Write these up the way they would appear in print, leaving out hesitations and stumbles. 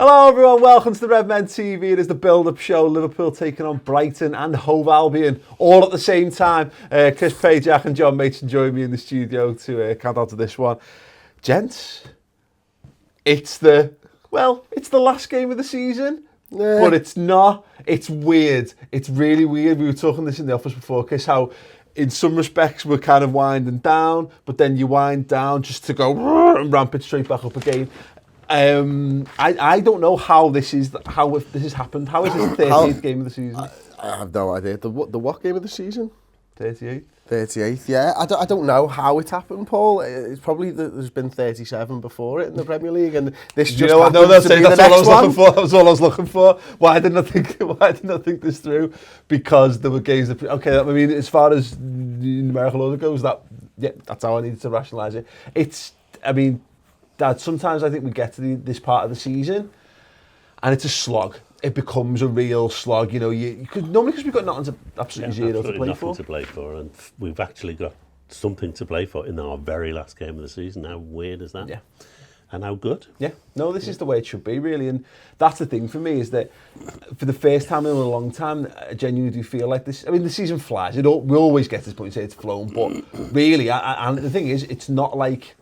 Hello everyone, welcome to the Redmen TV. It is the build-up show. Liverpool taking on Brighton and Hove Albion all at the same time. Chris Pajak and John Mason join me in the studio to count out to this one. Gents, it's the last game of the season, but it's not. It's weird. It's really weird. We were talking this in the office before, Chris, how in some respects we're kind of winding down, but then you wind down just to go and ramp it straight back up again. I don't know how if this has happened. How is this the 38th game of the season? I have no idea. The what game of the season? 38th. 38th, yeah. I don't know how it happened, Paul. It's probably there's been 37 before it in the Premier League, and this just happens to be the next one. That's all I was looking for. Why didn't I think this through? Because there were games that, okay, I mean, as far as the numerical order goes, that's how I needed to rationalise it. That sometimes I think we get to this part of the season and it's a slog. It becomes a real slog, normally because we've got nothing to absolutely zero to play for. Nothing to play for, and we've actually got something to play for in our very last game of the season. How weird is that? Yeah. And how good? Yeah. No, this is the way it should be, really. And that's the thing for me, is that for the first time in a long time, I genuinely do feel like this. I mean, the season flies. We always get to this point and say it's flown, but really, and the thing is, it's not like...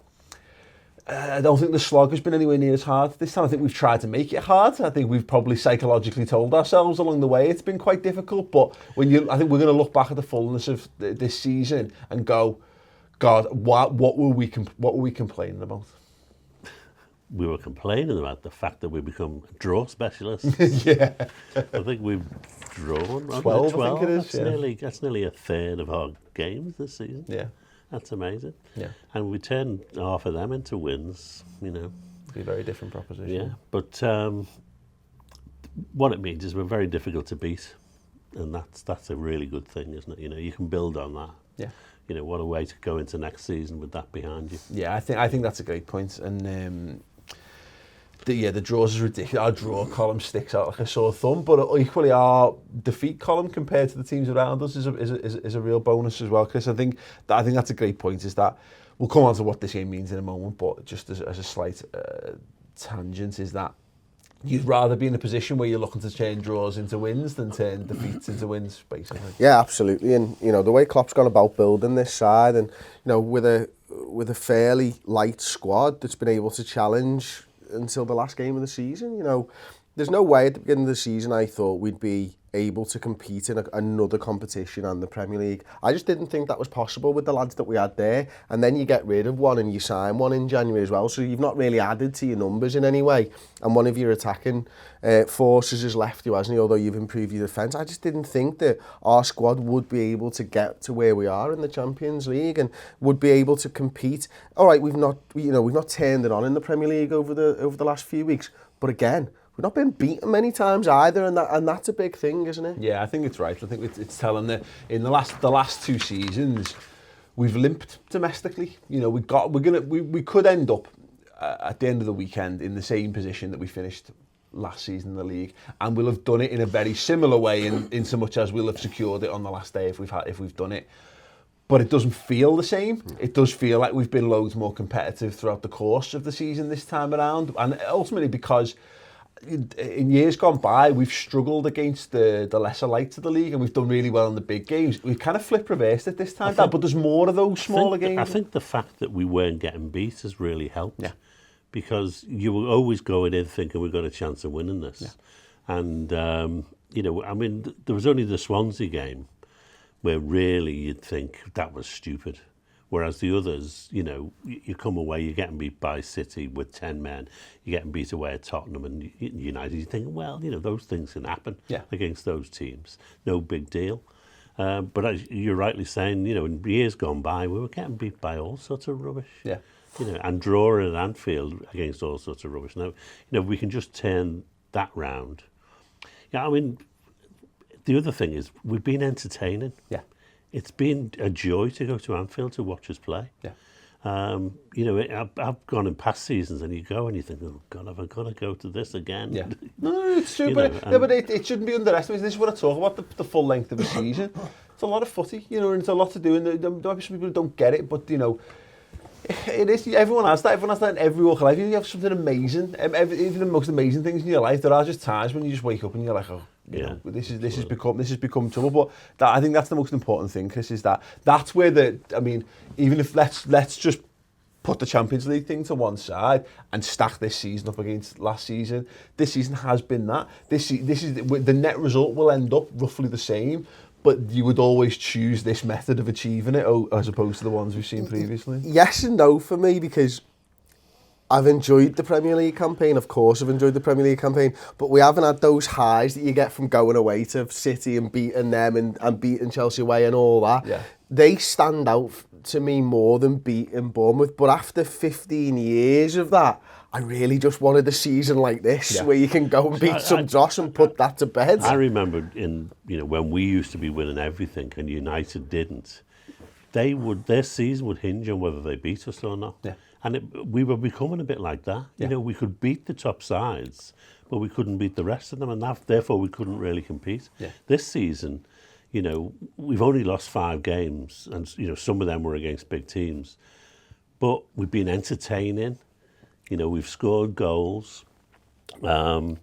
I don't think the slog has been anywhere near as hard this time. I think we've tried to make it hard. I think we've probably psychologically told ourselves along the way it's been quite difficult. But I think we're going to look back at the fullness of this season and go, God, what were we complaining about? We were complaining about the fact that we become draw specialists. Yeah, I think we've drawn 12. I think it is. That's nearly a third of our games this season. Yeah. That's amazing. Yeah. And we turn half of them into wins, Be a very different proposition. Yeah. But what it means is we're very difficult to beat. And that's a really good thing, isn't it? You can build on that. Yeah. What a way to go into next season with that behind you. Yeah, I think that's a great point. And the draws is ridiculous. Our draw column sticks out like a sore thumb, but equally our defeat column compared to the teams around us is a real bonus as well, Chris. I think that's a great point, is that we'll come on to what this game means in a moment, but just as a slight tangent, is that you'd rather be in a position where you're looking to turn draws into wins than turn defeats into wins, basically. Yeah, absolutely. And the way Klopp's gone about building this side, and with a fairly light squad that's been able to challenge until the last game of the season, there's no way at the beginning of the season I thought we'd be able to compete in another competition and the Premier League. I just didn't think that was possible with the lads that we had there. And then you get rid of one and you sign one in January as well, so you've not really added to your numbers in any way. And one of your attacking forces has left you, hasn't he, although you've improved your defence. I just didn't think that our squad would be able to get to where we are in the Champions League and would be able to compete. All right, we've not turned it on in the Premier League over the last few weeks, but again, we've not been beaten many times either, and that's a big thing, isn't it? Yeah, I think it's right. I think it's telling that in the last two seasons we've limped domestically. We could end up at the end of the weekend in the same position that we finished last season in the league, and we'll have done it in a very similar way in so much as we'll have secured it on the last day if we've done it. But it doesn't feel the same. It does feel like we've been loads more competitive throughout the course of the season this time around, and ultimately because in years gone by, we've struggled against the lesser lights of the league, and we've done really well in the big games. We've kind of reversed it this time, but there's more of those smaller games. I think the fact that we weren't getting beat has really helped, because you were always going in thinking we've got a chance of winning this. Yeah. And, there was only the Swansea game where really you'd think that was stupid. Whereas the others, you come away, you're getting beat by City with 10 men, you're getting beat away at Tottenham and United, you think, well, those things can happen against those teams. No big deal. But as you're rightly saying, in years gone by, we were getting beat by all sorts of rubbish. Yeah. And drawing at Anfield against all sorts of rubbish. Now, we can just turn that round. Yeah, the other thing is we've been entertaining. Yeah. It's been a joy to go to Anfield to watch us play. Yeah. I've gone in past seasons and you go and you think, oh God, have I got to go to this again? Yeah. No, it's true, but it shouldn't be underestimated. This is what I talk about, the full length of a season. It's a lot of footy, and it's a lot to do, and there might be some people who don't get it, but, It is. Everyone has that. Everyone has that in every walk of life. You have something amazing. Even the most amazing things in your life, there are just times when you just wake up and you're like, oh, you know, this has become trouble. But I think that's the most important thing, Chris, is that's where even if let's just put the Champions League thing to one side and stack this season up against last season. This season has been that. This is the net result will end up roughly the same. But you would always choose this method of achieving it as opposed to the ones we've seen previously? Yes and no for me, because I've enjoyed the Premier League campaign. Of course I've enjoyed the Premier League campaign, but we haven't had those highs that you get from going away to City and beating them and beating Chelsea away and all that. Yeah. They stand out to me more than beating Bournemouth. But after 15 years of that, I really just wanted a season like this where you can go and beat some dross and put that to bed. I remember when we used to be winning everything and United didn't, their season would hinge on whether they beat us or not. Yeah. And we were becoming a bit like that. Yeah. You know, we could beat the top sides, but we couldn't beat the rest of them, and therefore we couldn't really compete. Yeah. This season, you know, we've only lost 5 games, and you know some of them were against big teams, but we've been entertaining. You know, we've scored goals. You know,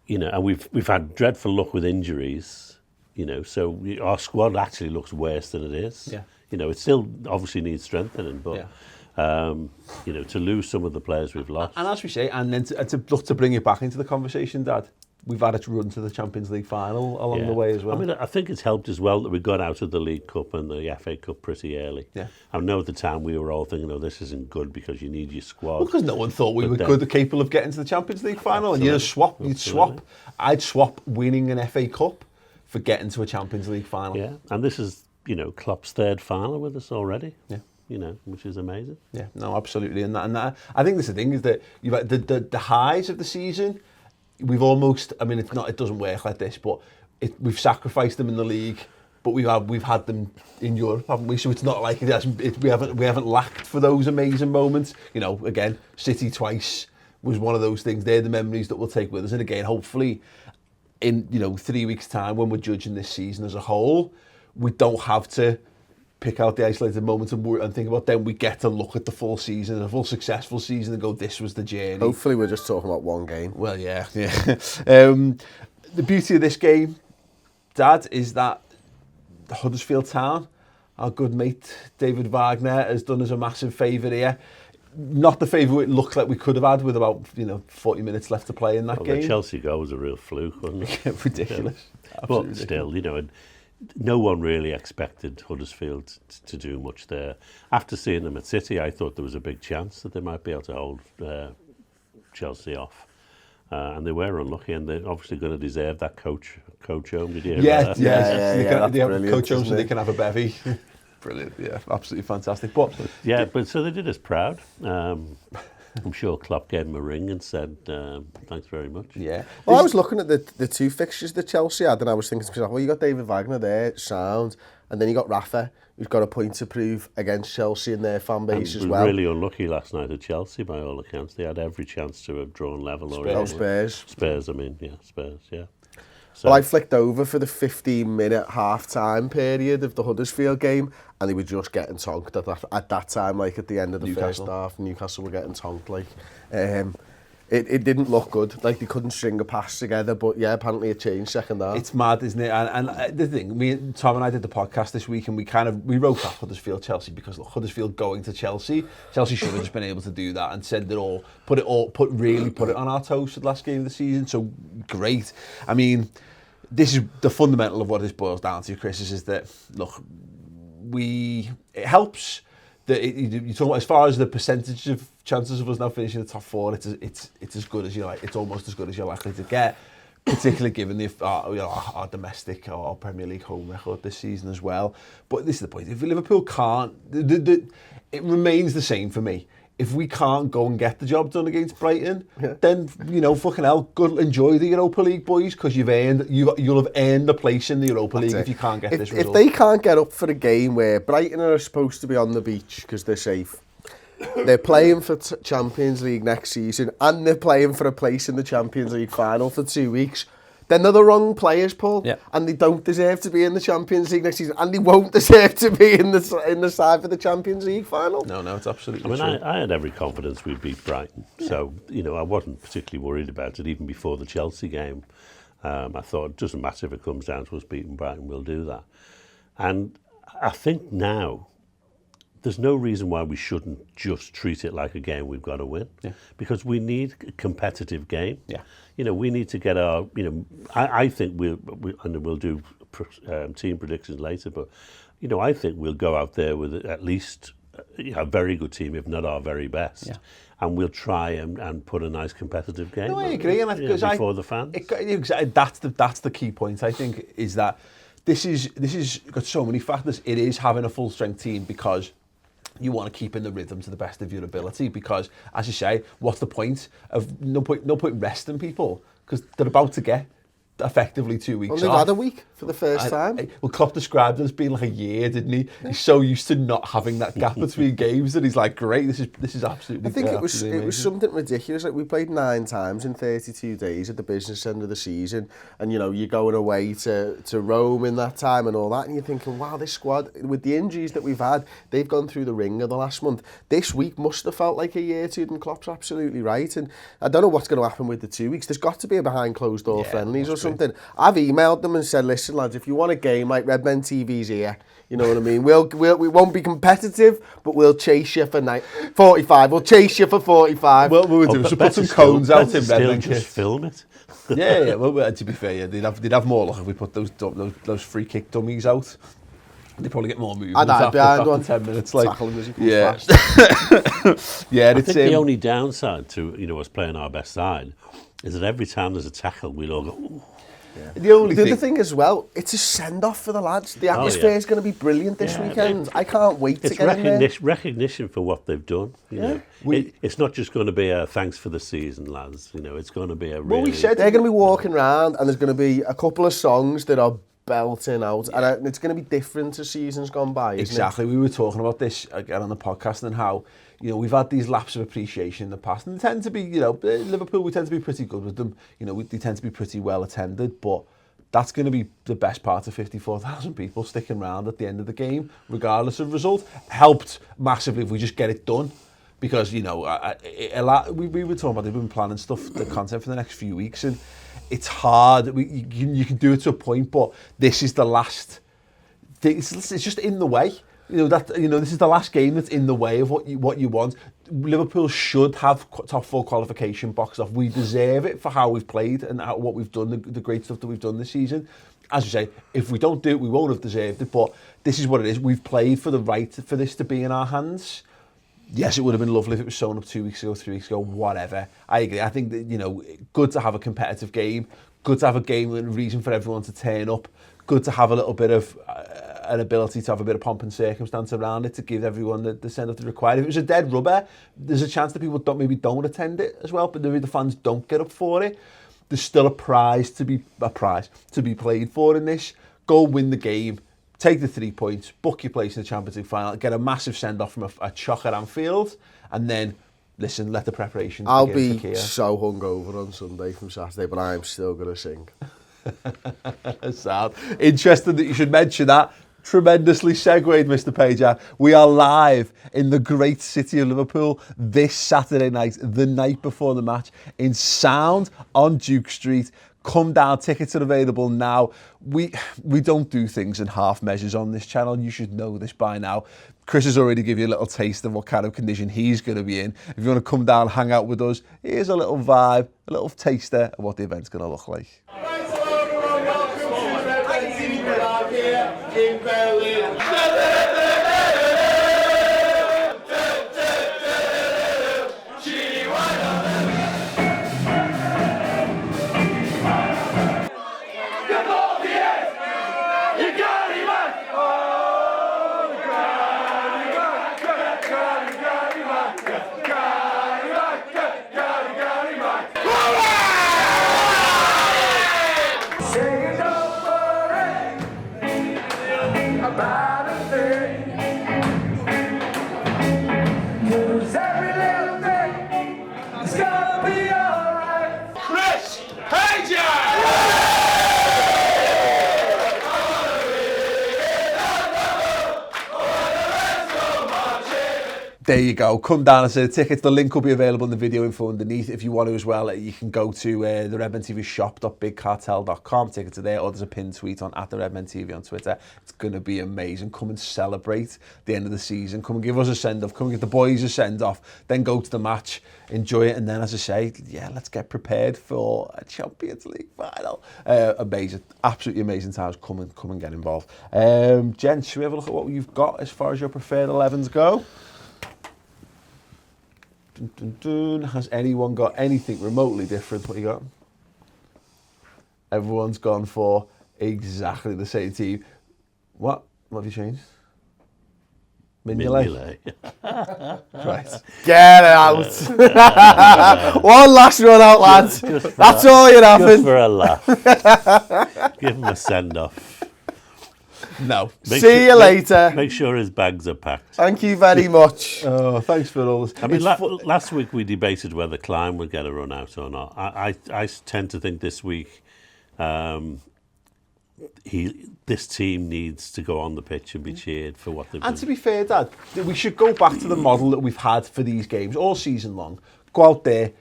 and we've had dreadful luck with injuries. You know, so our squad actually looks worse than it is. Yeah. You know, it still obviously needs strengthening, but you know, to lose some of the players we've lost. And as we say, and then to bring it back into the conversation, Dad, we've had a run to the Champions League final along the way as well. I mean, I think it's helped as well that we got out of the League Cup and the FA Cup pretty early. Yeah. I know at the time we were all thinking, oh, this isn't good because you need your squad. Well, because no one thought we were capable of getting to the Champions League final. Absolutely. And I'd swap winning an FA Cup for getting to a Champions League final. Yeah, and this is, you know, Klopp's 3rd final with us already. Yeah. You know, which is amazing. Yeah, no, absolutely. And that, I think that's the thing, is that you've had the highs of the season, we've almost, I mean, it doesn't work like this, but we've sacrificed them in the league, but we've had them in Europe, haven't we? So it's not like we haven't lacked for those amazing moments. You know, again, City twice was one of those things. They're the memories that we'll take with us. And again, hopefully, in 3 weeks' time, when we're judging this season as a whole, we don't have to pick out the isolated moments and think about them. We get to look at the full season, a full successful season, and go, this was the journey. Hopefully we're just talking about one game. Well, yeah. The beauty of this game, Dad, is that Huddersfield Town, our good mate David Wagner, has done us a massive favour here. Not the favour it looked like we could have had with about 40 minutes left to play in that game. The Chelsea goal was a real fluke, wasn't it? Ridiculous. Yeah. But still, no one really expected Huddersfield to do much there. After seeing them at City, I thought there was a big chance that they might be able to hold Chelsea off. And they were unlucky, and they're obviously going to deserve that coach home. Did you hear about that? Yeah. They have coach home so they can have a bevy. Brilliant, yeah, absolutely fantastic. But so they did us proud. I'm sure Klopp gave him a ring and said, thanks very much. Yeah. Well, I was looking at the 2 fixtures that Chelsea had, and I was thinking to myself, well, you got David Wagner there, sound, and then you got Rafa, who's got a point to prove against Chelsea in their fan base as well. Really unlucky last night at Chelsea, by all accounts. They had every chance to have drawn level. Spurs. Spurs, yeah. So, well, I flicked over for the 15-minute half-time period of the Huddersfield game, and they were just getting tonked at that time, like at the end of the first half. Newcastle were getting tonked, like. It didn't look good, like they couldn't string a pass together, but yeah, apparently it changed second half. It's mad, isn't it? And the thing, Tom and I did the podcast this week, and we wrote off Huddersfield Chelsea because look, Huddersfield going to Chelsea should have just been able to do that and said it put it on our toes for the last game of the season. So great. I mean, this is the fundamental of what this boils down to, Chris, is that look, it helps. You talk about as far as the percentage of chances of us now finishing the top 4, it's as good as you like. It's almost as good as you're likely to get, particularly given our domestic or Premier League home record this season as well. But this is the point: if Liverpool can't, it remains the same for me. If we can't go and get the job done against Brighton, then fucking hell, good, enjoy the Europa League, boys, because you'll have earned a place in the Europa League if you can't get this result. If they can't get up for a game where Brighton are supposed to be on the beach because they're safe, they're playing for Champions League next season, and they're playing for a place in the Champions League final for 2 weeks, then they're the wrong players, Paul, and they don't deserve to be in the Champions League next season, and they won't deserve to be in the side for the Champions League final. No, it's absolutely true. I had every confidence we'd beat Brighton, so I wasn't particularly worried about it even before the Chelsea game. I thought it doesn't matter if it comes down to us beating Brighton, we'll do that. And I think now there's no reason why we shouldn't just treat it like a game we've got to win, because we need a competitive game. We need to get our, I think we'll do team predictions later, but, I think we'll go out there with at least a very good team, if not our very best. And we'll try and put a nice competitive game. No, I agree, and before the fans. That's the key point, I think, is that this is got so many factors. It is having a full strength team because you want to keep in the rhythm to the best of your ability, because, as you say, what's the point of no point resting people, because they're about to get effectively 2 weeks off. They've had a week for the first time. Well, Klopp described it as being like a year, didn't he? He's so used to not having that gap between games that he's like, great, this is absolutely. I think it was something ridiculous. Like, we played 9 times in 32 days at the business end of the season, and you're going away to Rome in that time and all that, and you're thinking, wow, this squad, with the injuries that we've had, they've gone through the ringer the last month. This week must have felt like a year to them. Klopp's absolutely right, and I don't know what's going to happen with the 2 weeks. There's got to be a behind closed door friendlies or something. I've emailed them and said, listen, lads, if you want a game, like, Redmen TV's here. You know what I mean? We won't be competitive, but we'll chase you for 45. We'll chase you for 45. Well, we would do. So put some cones out in Redmen. Just film it. Yeah. Well, to be fair, they'd have more luck if we put those free kick dummies out. They probably get more movement after 10 minutes. Like, yeah. Yeah. I think the only downside to us playing our best side is that every time there's a tackle, we'll all go, ooh. The other thing as well, it's a send-off for the lads. The atmosphere is going to be brilliant this weekend. I can't wait to get in there. It's recognition for what they've done. It's not just going to be a thanks for the season, lads. It's going to be a really... Well, we said they're going to be walking around, and there's going to be a couple of songs that are belting out, and it's going to be different to seasons gone by, isn't Exactly. We were talking about this again on the podcast, and how we've had these laps of appreciation in the past, and they tend to be, Liverpool, we tend to be pretty good with them. They tend to be pretty well attended, but that's going to be the best part of 54,000 people sticking around at the end of the game, regardless of result. Helped massively if we just get it done, because we were talking about, they've been planning stuff, the content for the next few weeks, and it's hard. You can do it to a point, but this is the last. It's just in the way. This is the last game that's in the way of what you want. Liverpool should have top 4 qualification boxed off. We deserve it for how we've played and what we've done, the great stuff that we've done this season. As you say, if we don't do it, we won't have deserved it. But this is what it is. We've played for the right for this to be in our hands. Yes, it would have been lovely if it was sewn up 2 weeks ago, 3 weeks ago, whatever. I agree. I think that, good to have a competitive game, good to have a game with a reason for everyone to turn up, good to have a little bit of an ability to have a bit of pomp and circumstance around it to give everyone the send-off they required. If it was a dead rubber, there's a chance that people don't attend it as well, but maybe the fans don't get up for it. There's still a prize to be played for in this. Go win the game. Take the 3 points, book your place in the Champions League final, get a massive send-off from a chock at Anfield, and then, listen, let the preparations begin. I'll be so hungover on Sunday from Saturday, but I'm still going to sing. Sad. Interesting that you should mention that. Tremendously segued, Mr. Pager. We are live in the great city of Liverpool this Saturday night, the night before the match, in sound on Duke Street. Come down, tickets are available now. We don't do things in half measures on this channel. You should know this by now. Chris has already given you a little taste of what kind of condition he's going to be in. If you want to come down and hang out with us, here's a little vibe, a little taster of what the event's going to look like. In Berlin. About There you go. Come down and see the tickets. The link will be available in the video info underneath. If you want to as well, you can go to the Redmen TV shop.bigcartel.com. Tickets are there, or there's a pinned tweet on @the_Redmen TV on Twitter. It's going to be amazing. Come and celebrate the end of the season. Come and give us a send-off. Come and give the boys a send-off. Then go to the match, enjoy it, and then, as I say, yeah, let's get prepared for a Champions League final. Amazing. Absolutely amazing times. Come and get involved. Jen, should we have a look at what you've got as far as your preferred 11s go? Has anyone got anything remotely different? What you got? Everyone's gone for exactly the same team. What have you changed? Mignolet. Right. Get out. One last run out, lads. That's all you're having. Just for a laugh. Give him a send-off. No. See you later. Make sure his bags are packed. Thank you very much. Oh, thanks for all this. I mean, last week we debated whether Klein would get a run out or not. I tend to think this week this team needs to go on the pitch and be cheered for what they've done. And to be fair, Dad, we should go back to the model that we've had for these games all season long. Go out there,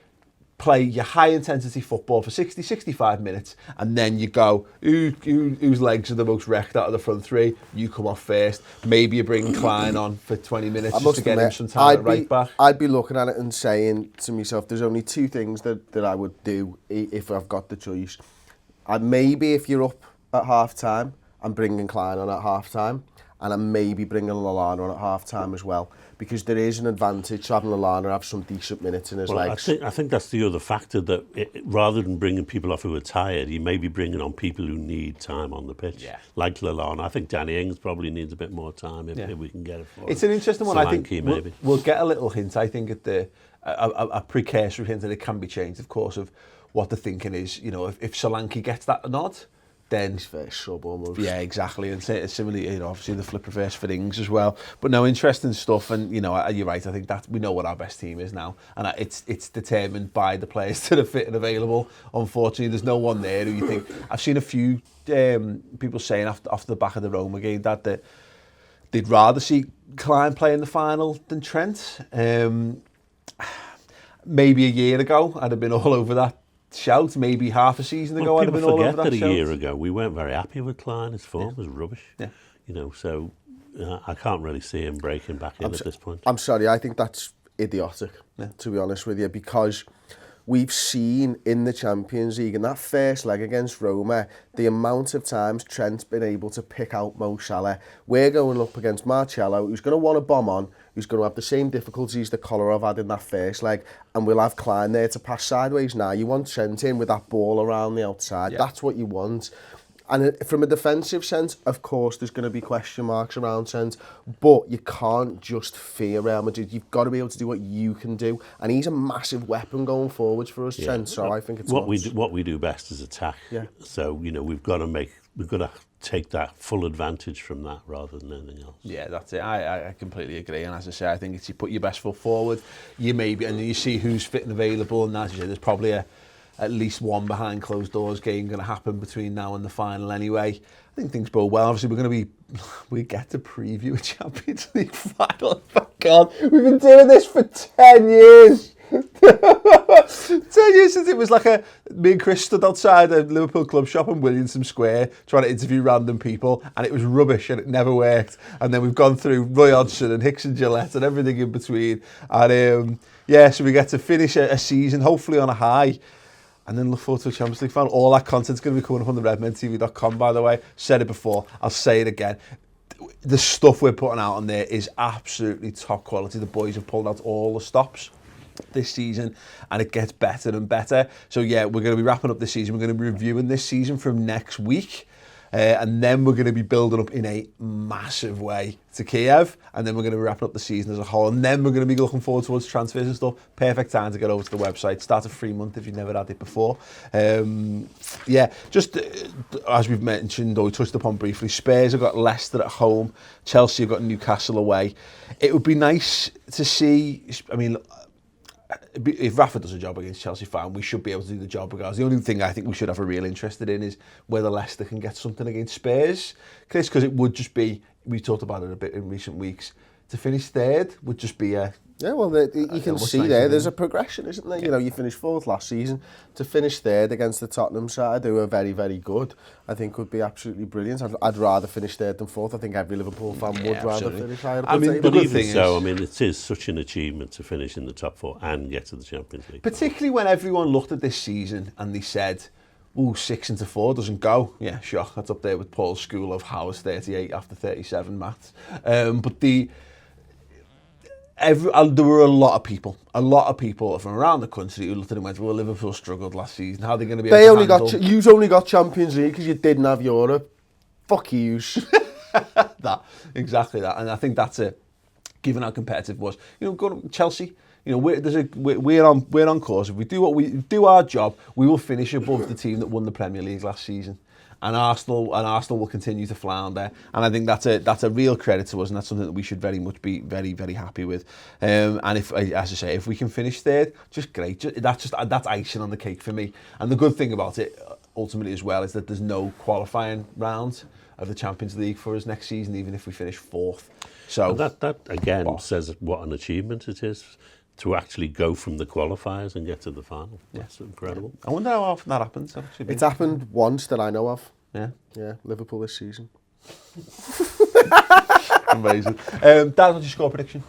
play your high-intensity football for 60, 65 minutes, and then you go, whose legs are the most wrecked out of the front three? You come off first. Maybe you bring Klein on for 20 minutes just to get him some time at right back. I'd be looking at it and saying to myself, there's only two things that I would do if I've got the choice. Maybe if you're up at half-time, I'm bringing Klein on at half-time, and I'm maybe bringing Lallana on at half-time as well, because there is an advantage to having Lallana have some decent minutes in his legs. I think that's the other factor, that rather than bringing people off who are tired, you may be bringing on people who need time on the pitch, like Lallana. I think Danny Ings probably needs a bit more time if we can get it for him. It's an interesting one. I think maybe. We'll get a little hint, I think, at a precursory hint that it can be changed, of course, of what the thinking is. You know, if Solanke gets that nod, then he's first sub almost. Yeah, exactly. And similarly, you know, obviously the flip reverse for Ings as well. But no, interesting stuff. And you know, you're right. I think that we know what our best team is now, and it's determined by the players that are fit and available. Unfortunately, there's no one there who you think. I've seen a few people saying off the back of the Roma game that they'd rather see Klein play in the final than Trent. Maybe a year ago, I'd have been all over that shout. Maybe half a season ago, I'd have been all over that shout. A year ago, we weren't very happy with Klein. His form was rubbish. Yeah. You know, so I can't really see him breaking back in at this point. I'm sorry, I think that's idiotic, to be honest with you, because we've seen in the Champions League, in that first leg against Roma, the amount of times Trent's been able to pick out Mo Salah. We're going up against Marcelo, who's going to want a bomb on, who's going to have the same difficulties that Kolarov had in that first leg, and we'll have Klein there to pass sideways now. You want Trent in with that ball around the outside. That's what you want. And from a defensive sense, of course, there's going to be question marks around Trent, but you can't just fear Real Madrid. You've got to be able to do what you can do, and he's a massive weapon going forwards for us, Trent. So I think it's what we do best is attack. Yeah. So you know we've got to take that full advantage from that rather than anything else. Yeah, that's it. I completely agree. And as I say, I think it's you put your best foot forward. You maybe and you see who's fit and available, and as you say, there's probably at least one behind closed doors game going to happen between now and the final anyway. I think things bode well. Obviously, we get to preview a Champions League final. Oh, God, we've been doing this for 10 years. 10 years since it was like me and Chris stood outside a Liverpool club shop in Williamson Square trying to interview random people, and it was rubbish and it never worked. And then we've gone through Roy Hodgson and Hickson Gillette and everything in between. And so we get to finish a season hopefully on a high. And then look forward to a Champions League final. All that content's going to be coming up on the redmentv.com, by the way. Said it before, I'll say it again. The stuff we're putting out on there is absolutely top quality. The boys have pulled out all the stops this season, and it gets better and better. So yeah, we're going to be wrapping up this season. We're going to be reviewing this season from next week. And then we're going to be building up in a massive way to Kiev, and then we're going to be wrapping up the season as a whole, and then we're going to be looking forward towards transfers and stuff. Perfect time to get over to the website. Start a free month if you've never had it before. Just as we've mentioned, or we touched upon briefly, Spurs have got Leicester at home, Chelsea have got Newcastle away. It would be nice to see, I mean, if Rafa does a job against Chelsea, fine, we should be able to do the job regardless. The only thing I think we should have a real interest in is whether Leicester can get something against Spurs. Because it would just be, we talked about it a bit in recent weeks, To finish third would just be a... Yeah, well, you can see there's a progression, isn't there? Yeah. You know, you finished fourth last season. To finish third against the Tottenham side, who are very, very good, I think would be absolutely brilliant. I'd rather finish third than fourth. I think every Liverpool fan would rather finish higher. I mean, but even so, I mean, it is such an achievement to finish in the top 4 and get to the Champions League. Particularly when everyone looked at this season and they said, "Ooh, 6 into 4 doesn't go." Yeah, shock. That's up there with Paul's school of Howard's 38 after 37 maths. But there were a lot of people from around the country who looked at it and went, "Well, Liverpool struggled last season. How are they going to be able to handle?" You only got Champions League because you didn't have Europe. Fuck yous. Exactly that. And I think that's it. Given how competitive it was, you know, go to Chelsea. You know, we're on course. If we do our job, we will finish above the team that won the Premier League last season. And Arsenal will continue to flounder, and I think that's a real credit to us, and that's something that we should very much be very, very happy with. And if, as I say, if we can finish third, just great. That's icing on the cake for me. And the good thing about it, ultimately as well, is that there's no qualifying round of the Champions League for us next season, even if we finish fourth. So and that again says what an achievement it is to actually go from the qualifiers and get to the final. Yeah. That's incredible. I wonder how often that happens. It's happened once that I know of. Yeah. Yeah, Liverpool this season. Amazing. Dan, what's your score prediction?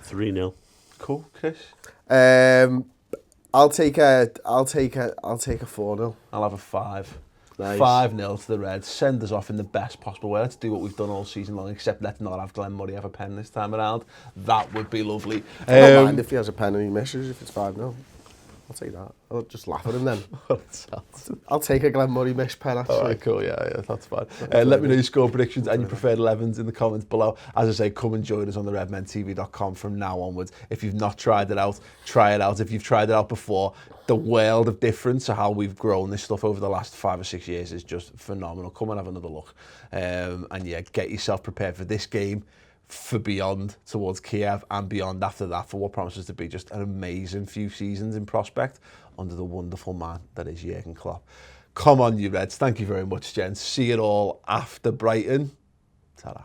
3-0. Cool, Chris. I'll take a 4-0. I'll have a 5. Nice. 5-0 to the Reds. Send us off in the best possible way. Let's do what we've done all season long, except let's not have Glenn Murray have a pen this time around. That would be lovely. I don't mind if he has a pen and he misses if it's 5-0. I'll take that. I'll just laugh at him then. I'll take a Glenn Murray miss pen, actually. All right, cool, yeah, that's fine. Let me know your score predictions and your preferred 11s in the comments below. As I say, come and join us on the redmentv.com from now onwards. If you've not tried it out, try it out. If you've tried it out before, the world of difference of how we've grown this stuff over the last 5 or 6 years is just phenomenal. Come and have another look. And yeah, get yourself prepared for this game, for beyond towards Kiev and beyond after that, for what promises to be just an amazing few seasons in prospect under the wonderful man that is Jurgen Klopp. Come on, you Reds. Thank you very much, gents. See you all after Brighton. Ta-ra.